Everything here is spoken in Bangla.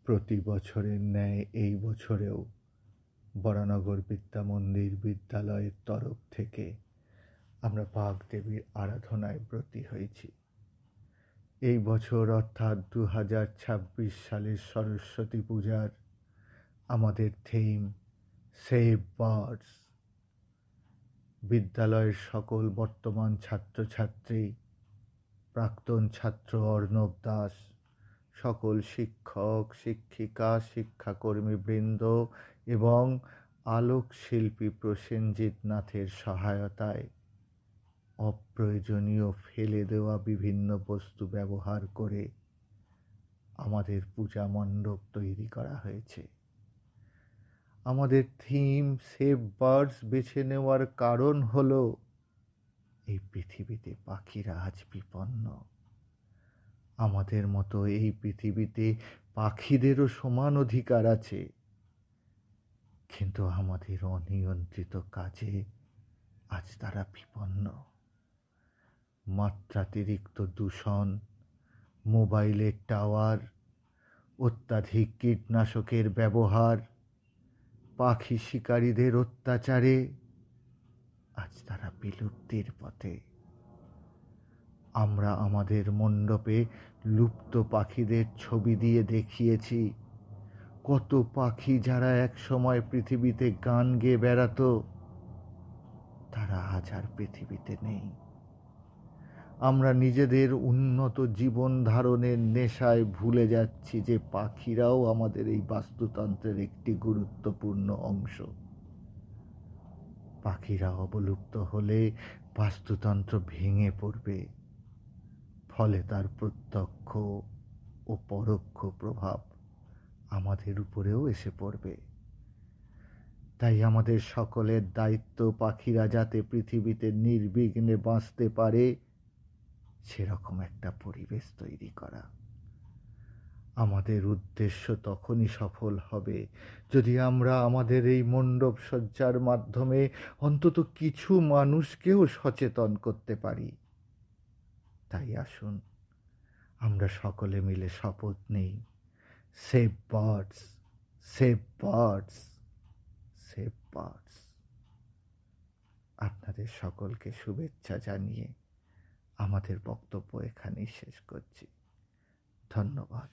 প্রতি বছরের ন্যায় এই বছরেও বরানগর বিদ্যা মন্দির বিদ্যালয়ের তরফ থেকে আমরা বাগদেবীর আরাধনায় ব্রতী হয়েছি। এই বছর অর্থাৎ 2026 সালের সরস্বতী পূজার আমাদের থিম সেভ বার্ডস। বিদ্যালয়ের সকল বর্তমান ছাত্রছাত্রী, প্রাক্তন ছাত্র অর্ণব দাস, সকল শিক্ষক শিক্ষিকা শিক্ষাকর্মীবৃন্দ এবং আলোকশিল্পী প্রসেনজিৎ নাথের সহায়তায় অপ্রয়োজনীয় ফেলে দেওয়া বিভিন্ন বস্তু ব্যবহার করে আমাদের পূজা মণ্ডপ তৈরি করা হয়েছে। আমাদের থিম সেভ বার্ডস বেছে নেওয়ার কারণ হলো এই পৃথিবীতে পাখিরা আজ বিপন্ন। আমাদের মতো এই পৃথিবীতে পাখিদেরও সমান অধিকার আছে, কিন্তু আমাদের অনিয়ন্ত্রিত কাজে আজ তারা বিপন্ন। মাত্রাতিরিক্ত দূষণ, মোবাইলের টাওয়ার, অত্যাধিক কীটনাশকের ব্যবহার, পাখি শিকারীদের অত্যাচারে আজ তারা বিলুপ্তির পথে। আমরা আমাদের মণ্ডপে লুপ্ত পাখিদের ছবি দিয়ে দেখিয়েছি কত পাখি যারা এক সময় পৃথিবীতে গান গেয়ে বেড়াতো, তারা আজ আর পৃথিবীতে নেই। আমরা নিজেদের উন্নত জীবন ধারণের নেশায় ভুলে যাচ্ছি যে পাখিরাও আমাদের এই বাস্তুতন্ত্রের একটি গুরুত্বপূর্ণ অংশ। পাখিরা অবলুপ্ত হলে বাস্তুতন্ত্র ভেঙে পড়বে, ফলে তার প্রত্যক্ষ ও পরোক্ষ প্রভাব আমাদের উপরেও এসে পড়বে। তাই আমাদের সকলের দায়িত্ব পাখিরা যাতে পৃথিবীতে নির্বিঘ্নে বাঁচতে পারে সেরকম একটা পরিবেশ তৈরি করা। আমাদের উদ্দেশ্য তখনই সফল হবে যদি আমরা আমাদের এই মণ্ডপ সজ্জার মাধ্যমে অন্তত কিছু মানুষকেও সচেতন করতে পারি। তাই আসুন আমরা সকলে মিলে শপথ নিই, save birds, save birds, save birds. আপনাদের সকলকে শুভেচ্ছা জানিয়ে আমাদের বক্তব্য এখানেই শেষ করছি। ধন্যবাদ।